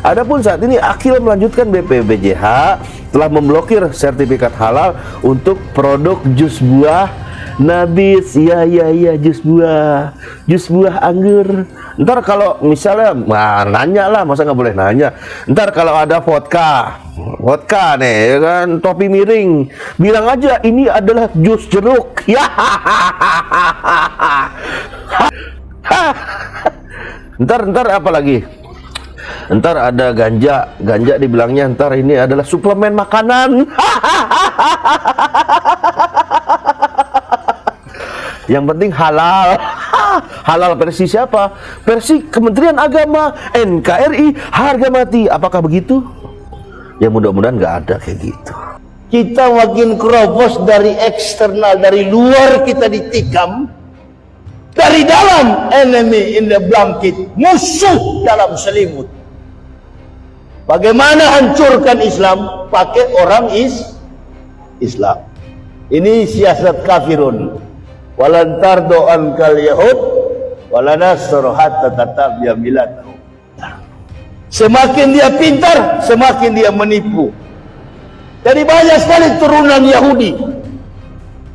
Adapun saat ini Akil melanjutkan BPBJH telah memblokir sertifikat halal untuk produk jus buah nabis. Ya jus buah anggur. Ntar kalau misalnya nanya lah, masa nggak boleh nanya. Ntar kalau ada vodka nih ya kan, topi miring, bilang aja ini adalah jus jeruk. Ya ntar apa lagi? Ntar ada ganja dibilangnya ntar ini adalah suplemen makanan. Yang penting halal. Halal versi siapa? Versi Kementerian Agama, NKRI, harga mati. Apakah begitu? Ya mudah-mudahan nggak ada kayak gitu. Kita makin kerobos dari eksternal, dari luar kita ditikam, dari dalam enemy in the blanket, musuh dalam selimut. Bagaimana hancurkan Islam? Pakai orang Islam. Ini siasat kafirun. Walan tardo ankal yahud walanasru hatta tatabia milatahu. Semakin dia pintar, semakin dia menipu. Jadi banyak sekali turunan Yahudi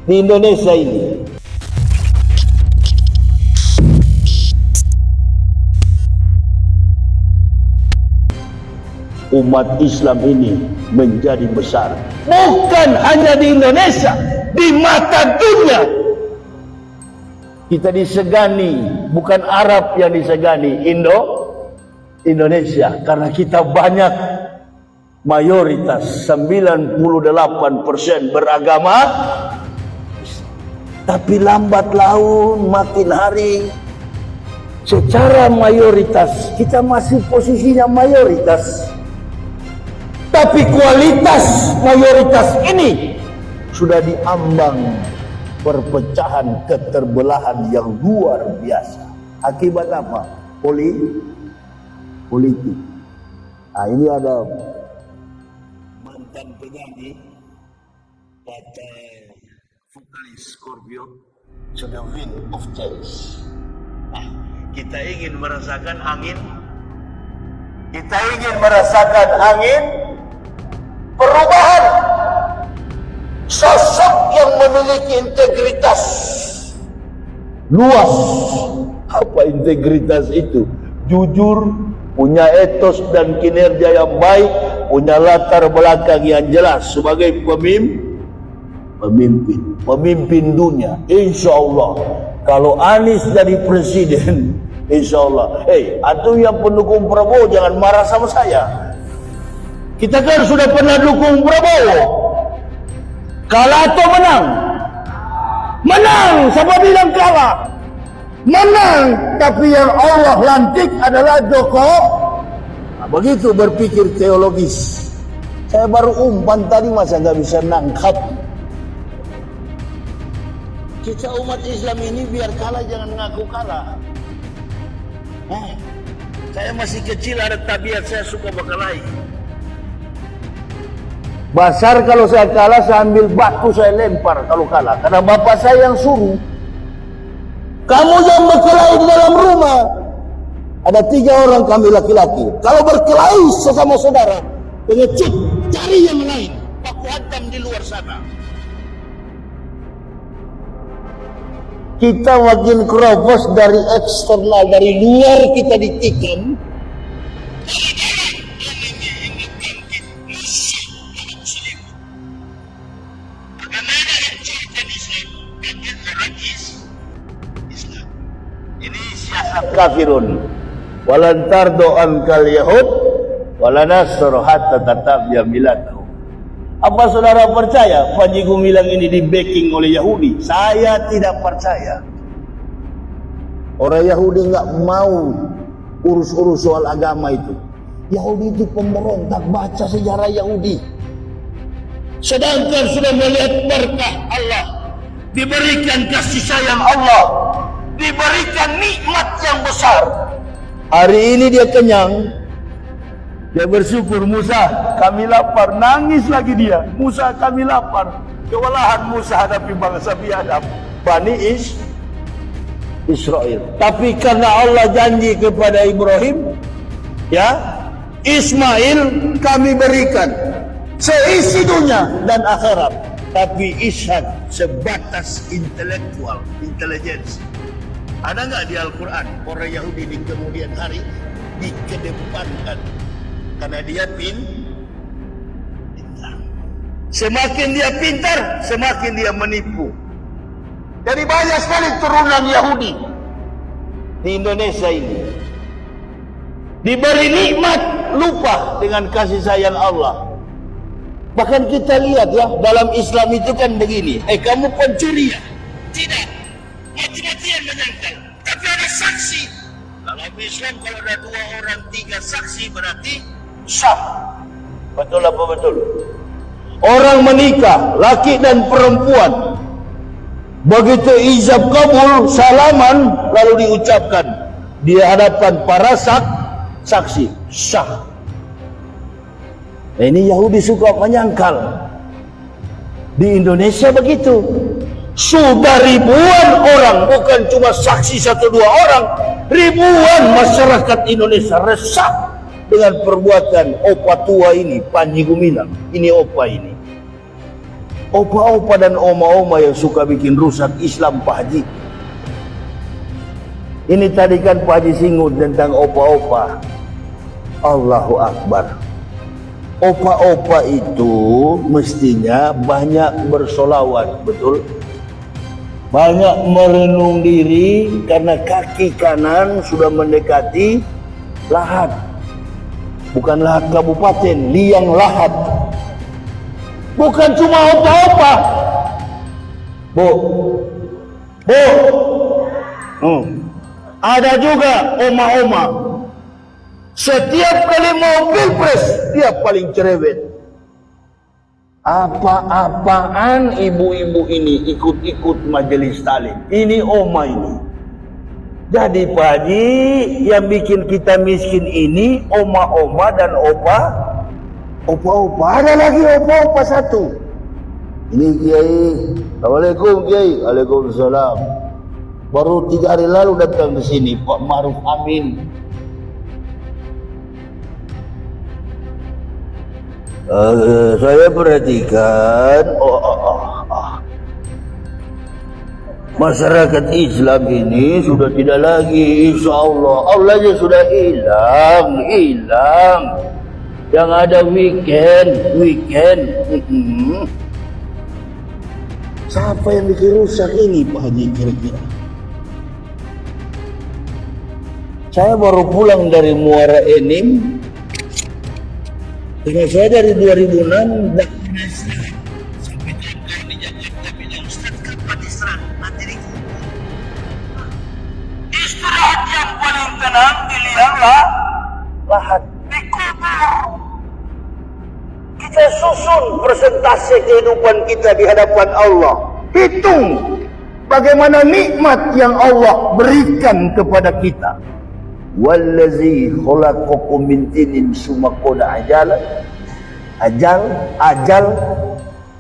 di Indonesia ini. Umat Islam ini menjadi besar, bukan hanya di Indonesia, di mata dunia. Kita disegani, bukan Arab yang disegani, Indonesia, karena kita banyak, mayoritas 98% beragama, tapi lambat laun makin hari secara mayoritas kita masih posisinya mayoritas. Tapi kualitas mayoritas ini sudah diambang perpecahan, keterbelahan yang luar biasa. Akibat apa? Politik. Nah, ini ada mantan penyanyi, kata vokalis Scorpio, "To the wind of change." Nah, kita ingin merasakan angin. Kita ingin merasakan angin perubahan, sosok yang memiliki integritas luas. Apa integritas itu? Jujur, punya etos dan kinerja yang baik, punya latar belakang yang jelas sebagai pemimpin dunia. Insya Allah kalau Anies jadi presiden, insya Allah. Antum yang pendukung Prabowo jangan marah sama saya. Kita kan sudah pernah dukung Prabowo. Kalah atau menang? Menang. Siapa bilang kalah? Menang. Tapi yang Allah lantik adalah Jokowi. Nah, begitu berpikir teologis. Saya baru umpan tadi, masa nggak bisa nangkap. Kita umat Islam ini biar kalah jangan ngaku kalah. Saya masih kecil, ada tabiat saya suka berkelahi. Basar kalau saya kalah, saya ambil batu, saya lempar kalau kalah. Karena bapak saya yang suruh. Kamu jangan berkelahi di dalam rumah. Ada 3 orang kami laki-laki. Kalau berkelahi sesama saudara, pengecut, cari yang lain. Aku hantam di luar sana. Kita makin kerobos dari eksternal, dari luar kita ditikam. Ini siasat kafirun. Walan tardo ankal yahud walanasru hatta tatabia milatahu. Apa saudara percaya Panji Gumilang ini di backing oleh Yahudi? Saya tidak percaya. Orang Yahudi nggak mau urus-urus soal agama itu. Yahudi itu pemberontak, baca sejarah Yahudi. Sedangkan sudah melihat berkah Allah, diberikan kasih sayang Allah, diberikan nikmat yang besar. Hari ini dia kenyang, dia bersyukur. Musa, kami lapar. Nangis lagi dia. Musa, kami lapar. Kewalahan Musa hadapi bangsa biadab Bani Israel. Tapi karena Allah janji kepada Ibrahim, ya, Ismail kami berikan seisi dunia dan akhirat, tapi Ishak sebatas intelektual, intelligence. Ada nggak di Al-Quran orang Yahudi di kemudian hari dikedepankan karena dia pintar. Semakin dia pintar, semakin dia menipu. Jadi banyak sekali turunan Yahudi di Indonesia ini. Diberi nikmat, lupa dengan kasih sayang Allah. Bahkan kita lihat ya, dalam Islam itu kan begini. Kamu pencuri ya? Tidak. Mati-matian menyangkal. Tapi ada saksi. Dalam Islam kalau ada 2 orang 3 saksi berarti sah. Betul apa betul? Orang menikah, laki dan perempuan. Begitu ijab kabul, salaman, lalu diucapkan di hadapan para saksi, sah. Nah, ini Yahudi suka menyangkal. Di Indonesia begitu. Sudah ribuan orang, bukan cuma saksi 1-2 orang, ribuan masyarakat Indonesia resah dengan perbuatan opa tua ini, Panji Gumilang. Ini opa ini. Opa-opa dan oma-oma yang suka bikin rusak Islam, Pak Haji. Ini tadi kan Pak Haji singgung tentang opa-opa. Allahu Akbar. Opa-opa itu mestinya banyak bersolawat, betul? Banyak merenung diri karena kaki kanan sudah mendekati lahat. Bukan lahat kabupaten, liang lahat. Bukan cuma opa-opa. Bu. Ada juga oma-oma. Setiap kali mau pilpres, dia paling cerewet. Apa-apaan ibu-ibu ini ikut-ikut majelis taklim. Ini oma ini. Jadi Pak Haji, yang bikin kita miskin ini oma-oma dan opa-opa. Ada lagi opa-opa satu. Ini Kiai. Assalamualaikum Kiai. Waalaikumsalam. Baru 3 hari lalu datang ke sini Pak Ma'ruf Amin. Saya perhatikan masyarakat Islam ini sudah tidak lagi, insya Allah aja sudah hilang. Yang ada weekend. Siapa yang bikin rusak ini Pak Haji kira-kira? Saya baru pulang dari Muara Enim. Dengan saya dari 2006 tidak pernah istirahat. Sampai kawan-kawan di Jakarta bilang, Ustaz kapan istirahat? Nanti dikubur. Istirahat yang paling tenang di liang lahat. Dikubur. Kita susun persentase kehidupan kita di hadapan Allah. Hitung bagaimana nikmat yang Allah berikan kepada kita. Wallazi khalaqakum min tinin summa qada ajal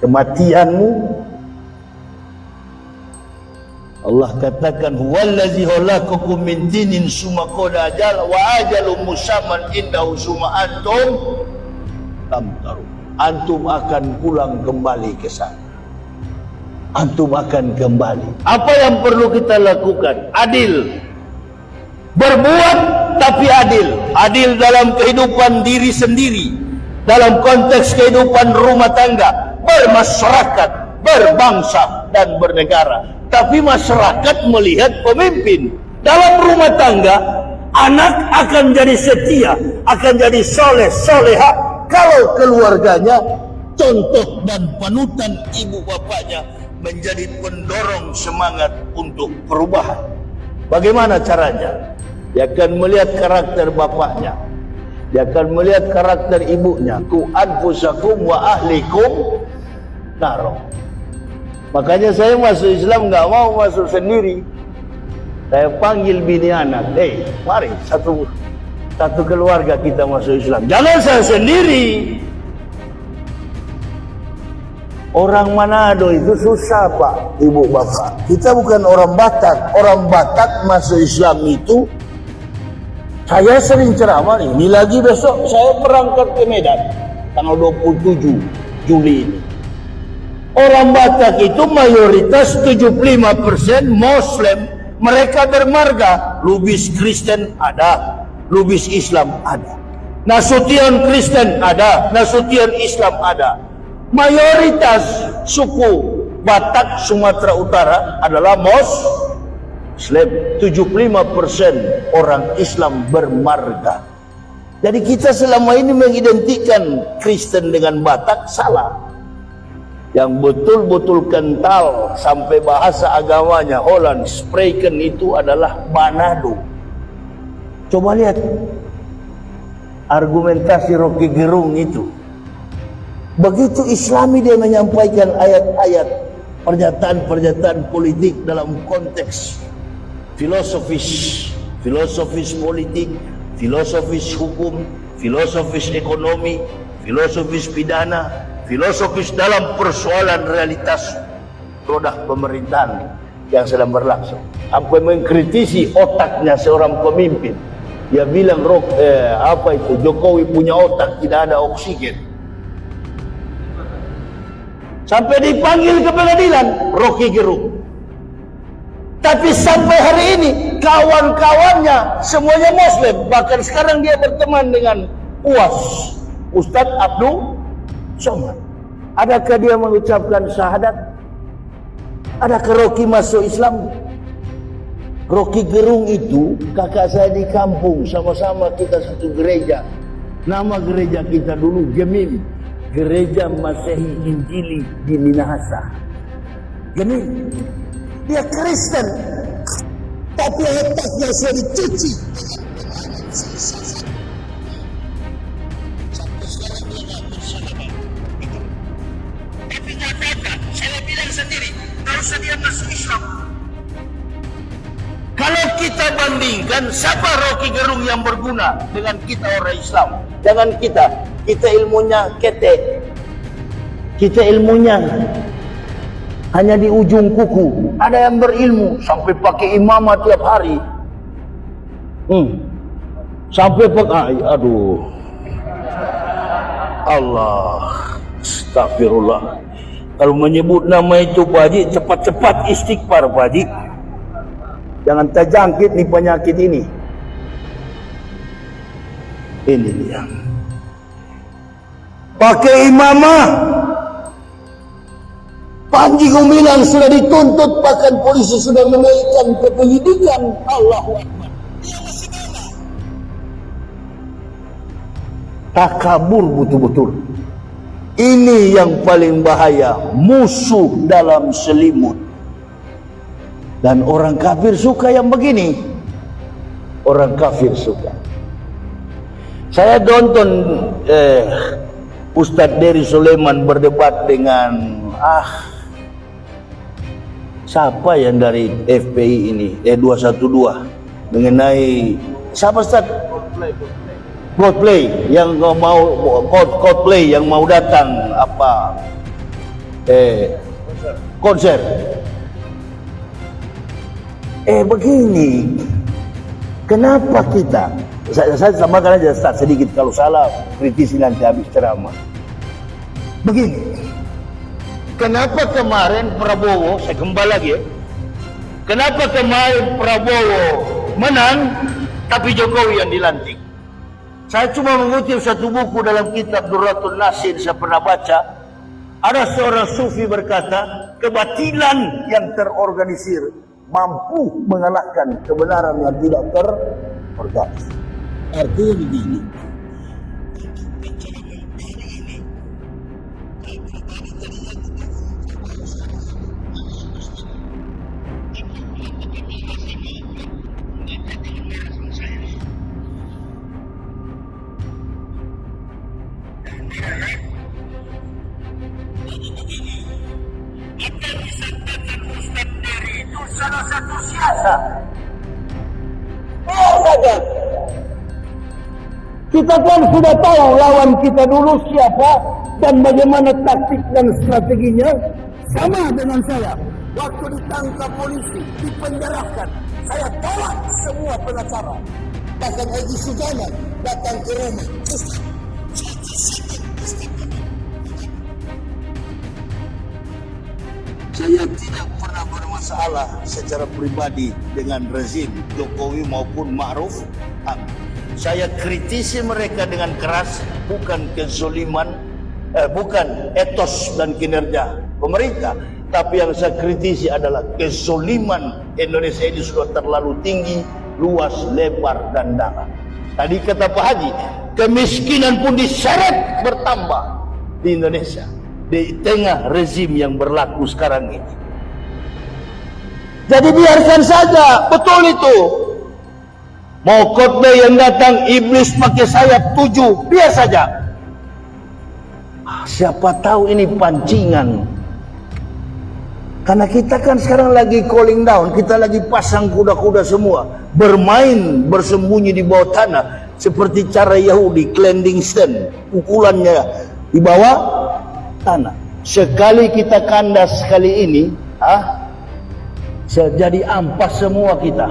kematianmu. Allah katakan wallazi khalaqakum min tinin summa qada ajal wa ajalun musamman indahu summa antum tamtaru. Antum akan pulang kembali ke sana. Antum akan kembali. Apa yang perlu kita lakukan? Adil. Berbuat tapi adil. Adil dalam kehidupan diri sendiri, dalam konteks kehidupan rumah tangga, bermasyarakat, berbangsa dan bernegara. Tapi masyarakat melihat pemimpin. Dalam rumah tangga, anak akan jadi setia, akan jadi soleh, soleha kalau keluarganya contoh dan panutan ibu bapaknya menjadi pendorong semangat untuk perubahan. Bagaimana caranya? Dia akan melihat karakter bapaknya, dia akan melihat karakter ibunya. Ku anfusakum wa ahlikum naro. Makanya saya masuk Islam nggak mau masuk sendiri. Saya panggil bini anak, mari satu keluarga kita masuk Islam. Jangan saya sendiri. Orang Manado itu susah Pak, Ibu Bapak. Kita bukan orang Batak. Orang Batak masuk Islam itu Saya sering ceramah nih. Ini lagi besok saya berangkat ke Medan tanggal 27 Juli ini. Orang Batak itu mayoritas 75% Muslim. Mereka bermarga. Lubis Kristen ada, Lubis Islam ada, Nasution Kristen ada, Nasution Islam ada. Mayoritas suku Batak Sumatera Utara adalah Muslim. 75% orang Islam bermarga. Jadi kita selama ini mengidentikan Kristen dengan Batak salah. Yang betul-betul kental sampai bahasa agamanya Holland Spreken itu adalah Manado. Coba lihat argumentasi Rocky Gerung itu. Begitu Islami dia menyampaikan ayat-ayat, pernyataan-pernyataan politik dalam konteks filosofis politik, filosofis hukum, filosofis ekonomi, filosofis pidana, filosofis dalam persoalan realitas roda pemerintahan yang sedang berlangsung. Sampai mengkritisi otaknya seorang pemimpin. Dia bilang Jokowi punya otak, tidak ada oksigen. Sampai dipanggil ke pengadilan Rocky Gerung. Tapi sampai hari ini kawan-kawannya semuanya Muslim. Bahkan sekarang dia berteman dengan UAS, Ustadz Abdul Somad. Adakah dia mengucapkan syahadat? Adakah Rocky masuk Islam? Rocky Gerung itu kakak saya di kampung, sama-sama kita satu gereja. Nama gereja kita dulu Gemim, Gereja Masehi Injili di Minahasa. Gemim. Dia Kristen, tapi otaknya sudah dicuci. Sampai sekarang dia nggak bersahabat. Tapi nggak apa-apa, saya bilang sendiri, nggak usah dia masuk Islam. Kalau kita bandingkan siapa Rocky Gerung yang berguna dengan kita orang Islam, jangan kita ilmunya ketek, kita ilmunya hanya di ujung kuku. Ada yang berilmu sampai pakai imamah tiap hari. Sampai pakai, aduh. Allah, astagfirullah. Kalau menyebut nama itu Pak Haji, cepat-cepat istighfar Pak Haji. Jangan terjangkit nih penyakit ini. Ini dia. Pakai imamah. Panji Gumilang sudah dituntut, bahkan polisi sudah menaikkan ke penyidikan. Allahu Akbar. Dia masih mana? Takabur betul-betul. Ini yang paling bahaya. Musuh dalam selimut. Dan orang kafir suka yang begini. Orang kafir suka. Saya nonton Ustadz Dery Sulaiman berdebat dengan siapa yang dari FPI ini 212 mengenai siapa Ustaz? Coldplay yang mau datang konser. Begini, kenapa kita saya samakan aja Ustaz sedikit, kalau salah kritisi nanti habis ceramah. Begini, kenapa kemarin Prabowo, saya kembali lagi ya, kenapa kemarin Prabowo menang tapi Jokowi yang dilantik? Saya cuma mengutip satu buku dalam kitab Durratul Nasir, saya pernah baca. Ada seorang sufi berkata, kebatilan yang terorganisir mampu mengalahkan kebenaran yang tidak terorganisir. Artinya begini, salah satu siasat. Saja. Kita kan sudah tahu lawan kita dulu siapa dan bagaimana taktik dan strateginya. Sama dengan saya. Waktu ditangkap polisi, dipenjarakan, saya tolak semua pengacara. bahkan Egy Sujana datang ke rumah. Saya tidak pernah bermasalah secara pribadi dengan rezim Jokowi maupun Ma'ruf Amin. Saya kritisi mereka dengan keras, bukan kezoliman, bukan etos dan kinerja pemerintah, tapi yang saya kritisi adalah kezoliman Indonesia ini sudah terlalu tinggi, luas, lebar, dan dalam. Tadi kata Pak Haji, kemiskinan pun diseret bertambah di Indonesia di tengah rezim yang berlaku sekarang ini. Jadi biarkan saja, betul itu. Mau khotbah yang datang iblis pakai sayap 7, biar saja. Siapa tahu ini pancingan. Karena kita kan sekarang lagi cooling down, kita lagi pasang kuda-kuda semua, bermain bersembunyi di bawah tanah seperti cara Yahudi, clandestine, pukulannya di bawah tanah. Sekali kita kandas kali ini, jadi ampas semua kita.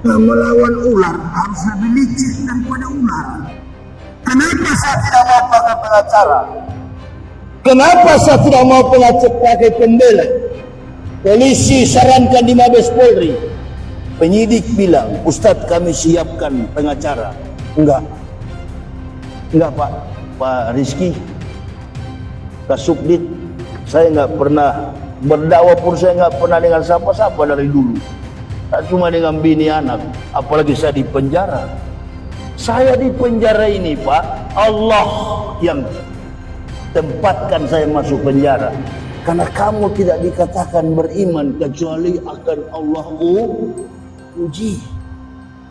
Nah, melawan ular harus lebih licik daripada ular. Kenapa saya tidak mau pakai pengacara? Kenapa saya tidak mau pakai pembela? Polisi sarankan di Mabes Polri. Penyidik bilang, Ustadz kami siapkan pengacara. Enggak Pak Rizky, Kasubdit, saya nggak pernah berdakwah pun, saya nggak pernah dengan siapa-siapa dari dulu. Tak cuma dengan bini anak, apalagi saya di penjara. Saya di penjara ini Pak, Allah yang tempatkan saya masuk penjara. Karena kamu tidak dikatakan beriman kecuali akan Allah uji.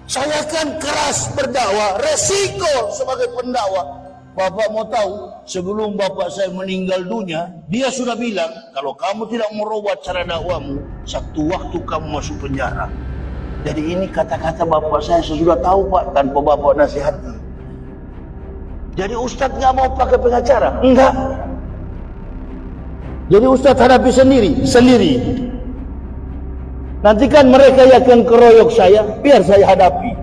Saya kan keras berdakwah, resiko sebagai pendakwah. Bapak mau tahu, sebelum bapak saya meninggal dunia, dia sudah bilang, kalau kamu tidak merubah cara dakwamu, satu waktu kamu masuk penjara. Jadi ini kata-kata bapak saya sudah tahu Pak, tanpa bapak nasihati. Jadi Ustadz nggak mau pakai pengacara? Enggak. Jadi Ustadz hadapi sendiri. Nanti kan mereka yang akan keroyok saya, biar saya hadapi.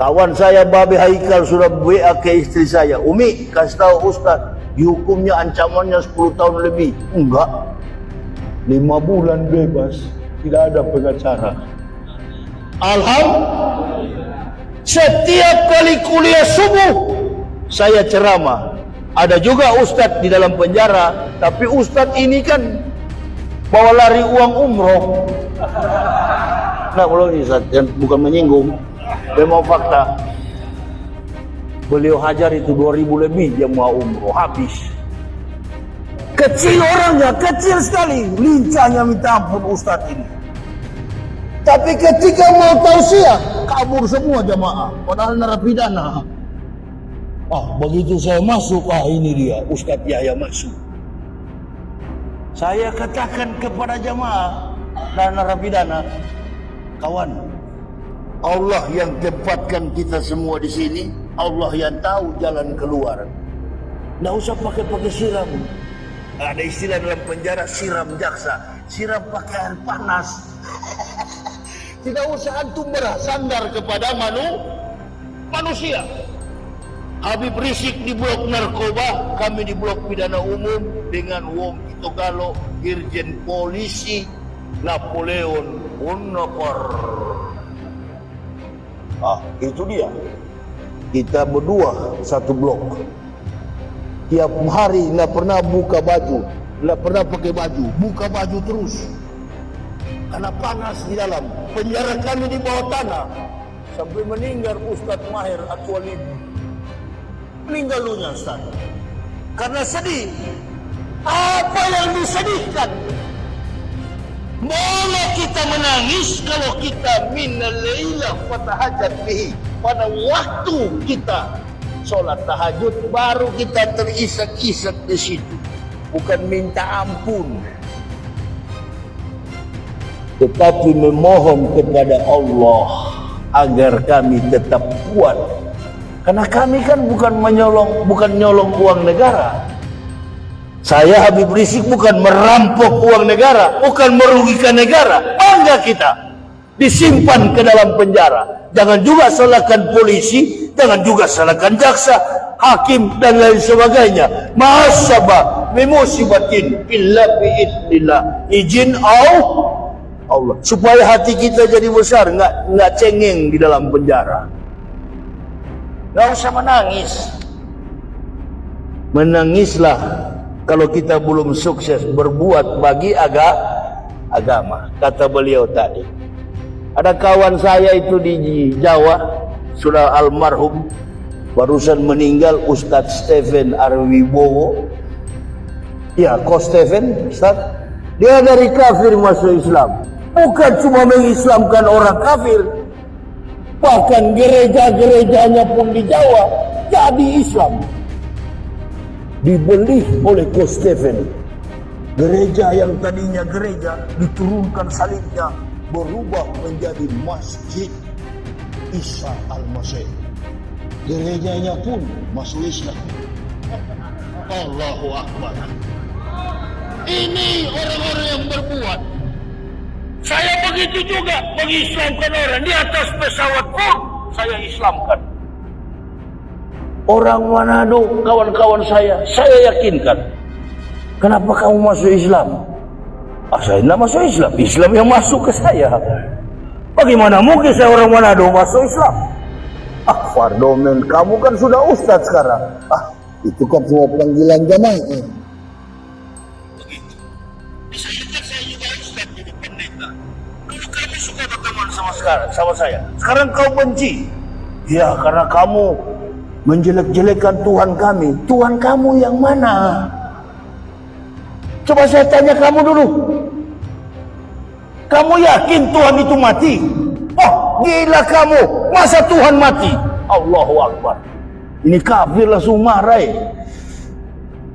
Kawan saya Babe Haikal sudah WA ke istri saya, Umi kasih tahu Ustadz, dihukumnya ancamannya 10 tahun lebih. Enggak, 5 bulan bebas, tidak ada pengacara. Alhamdulillah. Setiap kali kuliah subuh saya ceramah. Ada juga Ustadz di dalam penjara, tapi Ustadz ini kan bawa lari uang umroh. Nah, belum ini bukan menyinggung, memang fakta. Beliau hajar itu 2000 lebih dia mau umroh, habis. Kecil orangnya, kecil sekali, lincahnya minta ampun Ustadz ini. Tapi ketika mau tausiah, kabur semua jamaah, padahal narapidana. Begitu saya masuk, ini dia Ustadz Yahya masuk. Saya katakan kepada jamaah dan narapidana, kawan, Allah yang tempatkan kita semua di sini, Allah yang tahu jalan keluar. Nggak usah pakai siram. Ada istilah dalam penjara, siram jaksa, siram pakai air panas. Tidak usah antum bersandar kepada manusia. Habib Rizik di blok narkoba, kami di blok pidana umum dengan Wong Itogalo, Irjen Polisi Napoleon Bonaparte. Itu dia. Kita berdua satu blok. Tiap hari nggak pernah buka baju, nggak pernah pakai baju, buka baju terus. Karena panas di dalam. Penjara kami di bawah tanah. Sampai meninggal Ustadz Mahir Atwalid. Meninggal dunia Ustaz. Karena sedih. Apa yang disedihkan? Boleh kita menangis kalau kita minal laila fatahajat bihi. Pada waktu kita sholat tahajud baru kita terisak-isak di situ. Bukan minta ampun. Tetapi memohon kepada Allah agar kami tetap kuat. Karena kami kan bukan nyolong uang negara. Saya Habib Rizik bukan merampok uang negara, bukan merugikan negara. Bangga kita. disimpan ke dalam penjara. Jangan juga salahkan polisi, jangan juga salahkan jaksa, hakim dan lain sebagainya. Mahasabah bimusibatin illa biidnillah. Izin Allah. Supaya hati kita jadi besar, nggak cengeng di dalam penjara. Nggak usah menangis. Menangislah kalau kita belum sukses berbuat bagi agama. Kata beliau tadi. Ada kawan saya itu di Jawa, sudah almarhum, barusan meninggal, Ustadz Stephen Arwibowo. Ya, Coach Stephen, Ustaz. Dia dari kafir masuk Islam. Bukan cuma mengislamkan orang kafir, bahkan gereja-gerejanya pun di Jawa jadi Islam. Dibeli oleh Coach Stephen. Gereja yang tadinya gereja diturunkan salibnya, berubah menjadi Masjid Isa Al-Masih. Gerejanya pun masuk Islam. Allahu Akbar. Ini orang-orang yang berbuat. Saya begitu juga mengislamkan orang di atas pesawat pun saya islamkan. Orang Manado, kawan-kawan saya yakinkan. Kenapa kamu masuk Islam? Saya tidak masuk Islam. Islam yang masuk ke saya. Bagaimana mungkin saya orang Manado masuk Islam? Fardomen, kamu kan sudah ustaz sekarang. Itu kan semua panggilan jamaah. Begitu. Bisa ingat saya juga ustaz jadi pendeta. Dulu kamu suka berteman sama saya. Sekarang kau benci. Ya, karena kamu menjelek-jelekan Tuhan kami. Tuhan kamu yang mana? Coba saya tanya kamu dulu. Kamu yakin Tuhan itu mati? Oh, gila kamu. Masa Tuhan mati? Allahu Akbar. Ini kafir langsung marah.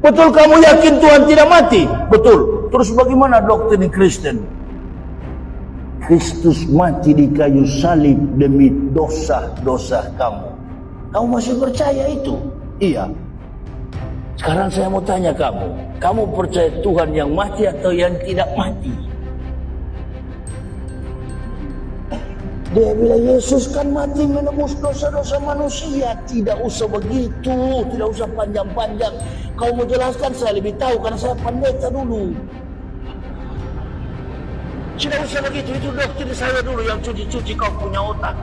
Betul kamu yakin Tuhan tidak mati? Betul. Terus bagaimana doktrin Kristen? Kristus mati di kayu salib demi dosa-dosa kamu. Kamu masih percaya itu? Iya. Sekarang saya mau tanya kamu percaya Tuhan yang mati atau yang tidak mati? Dia bilang Yesus kan mati menebus dosa-dosa manusia. Tidak usah begitu, tidak usah panjang-panjang. Kau mau jelaskan saya lebih tahu karena saya pendeta dulu. Tidak usah begitu, itu doktrin saya dulu yang cuci-cuci kau punya otak.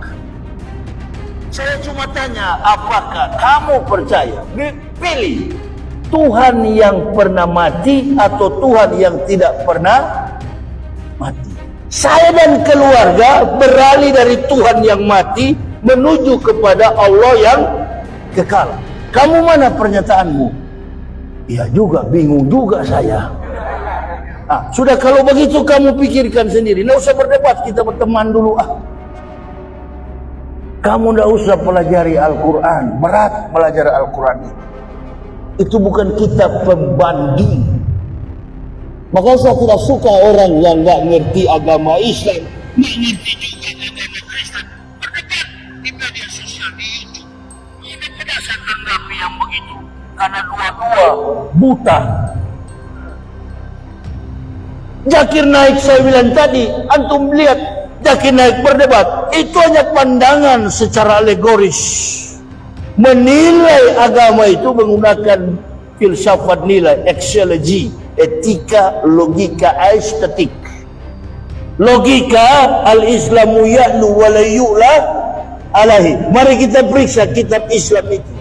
Saya cuma tanya, apakah kamu percaya? Pilih Tuhan yang pernah mati atau Tuhan yang tidak pernah mati. Saya dan keluarga beralih dari Tuhan yang mati menuju kepada Allah yang kekal. Kamu mana pernyataanmu? Ya juga, bingung juga saya. Sudah kalau begitu kamu pikirkan sendiri. Nggak usah berdebat, kita berteman dulu. Kamu nggak usah pelajari Al-Quran. Berat belajar Al-Quran itu. Itu bukan kitab pembanding. Maka saya tidak suka orang yang nggak ngerti agama Islam, nggak ngerti juga agama Kristen, berdebat di media sosial, di YouTube. Ini tidak saya tanggapi yang begitu, karena dua-dua buta. Zakir Naik saya bilang tadi, antum lihat Zakir Naik berdebat, itu hanya pandangan secara alegoris. Menilai agama itu menggunakan filsafat nilai, axiology, etika, logika, estetik. Logika al-Islamu ya'lu wa la yu'la alaihi. Mari kita periksa kitab Islam itu.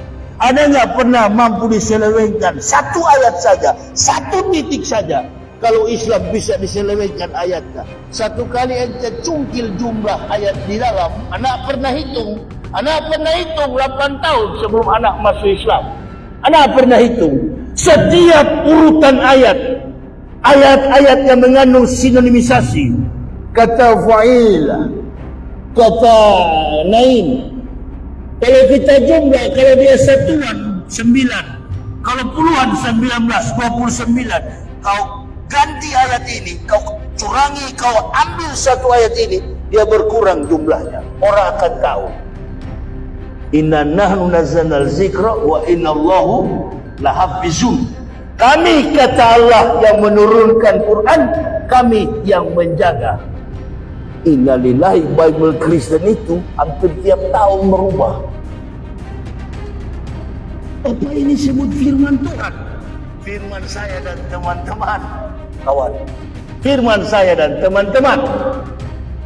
Ada nggak pernah mampu diselewengkan satu ayat saja, satu titik saja? Kalau Islam bisa diselewengkan ayatnya, satu kali ente cungkil jumlah ayat di dalam, anak pernah hitung 8 tahun sebelum anak masuk Islam. Anak pernah hitung setiap urutan ayat-ayat yang mengandung sinonimisasi, kata fa'il, kata naim. Kalau kita jumlah, kalau dia satuan 9, kalau puluhan 19, 29, kau ganti ayat ini, kau curangi, kau ambil satu ayat ini, dia berkurang jumlahnya. Orang akan tahu. Inna nahnu nazzalnal zikra wa inna Allahu lahafizun. Kami, kata Allah, yang menurunkan Quran, kami yang menjaga. Innalillahi, Bible Kristen itu hampir tiap tahun merubah. Apa ini sebut firman Tuhan? Firman saya dan teman-teman, kawan. Firman saya dan teman-teman.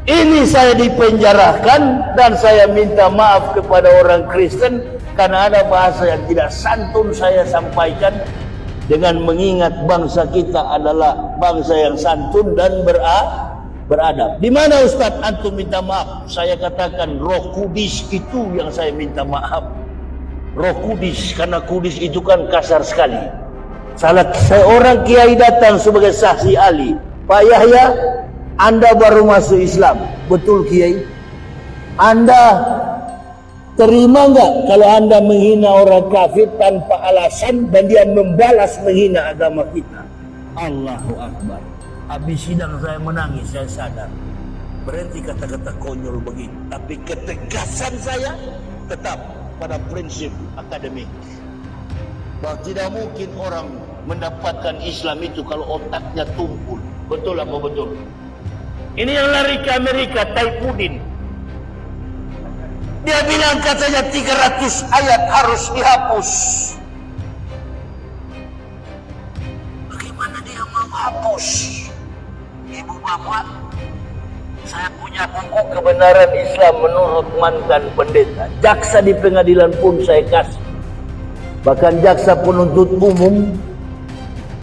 Ini saya dipenjarakan dan saya minta maaf kepada orang Kristen karena ada bahasa yang tidak santun saya sampaikan dengan mengingat bangsa kita adalah bangsa yang santun dan beradab. Di mana Ustadz antum minta maaf? Saya katakan Roh Kudus itu yang saya minta maaf. Roh Kudus, karena Kudus itu kan kasar sekali. Salah seorang kiai datang sebagai saksi ahli. Pak Yahya, Anda baru masuk Islam, betul Kiai? Anda terima enggak kalau Anda menghina orang kafir tanpa alasan dan dia membalas menghina agama kita? Allahu Akbar. Habis sidang saya menangis, saya sadar. Berhenti kata-kata konyol begini. Tapi ketegasan saya tetap pada prinsip akademik. Bahwa tidak mungkin orang mendapatkan Islam itu kalau otaknya tumpul. Betul apa betul? Ini yang lari ke Amerika, Taifudin. Dia bilang katanya 300 ayat harus dihapus. Bagaimana dia mau hapus? Ibu bapak, saya punya buku kebenaran Islam menurut mantan pendeta. Jaksa di pengadilan pun saya kasih. Bahkan jaksa penuntut umum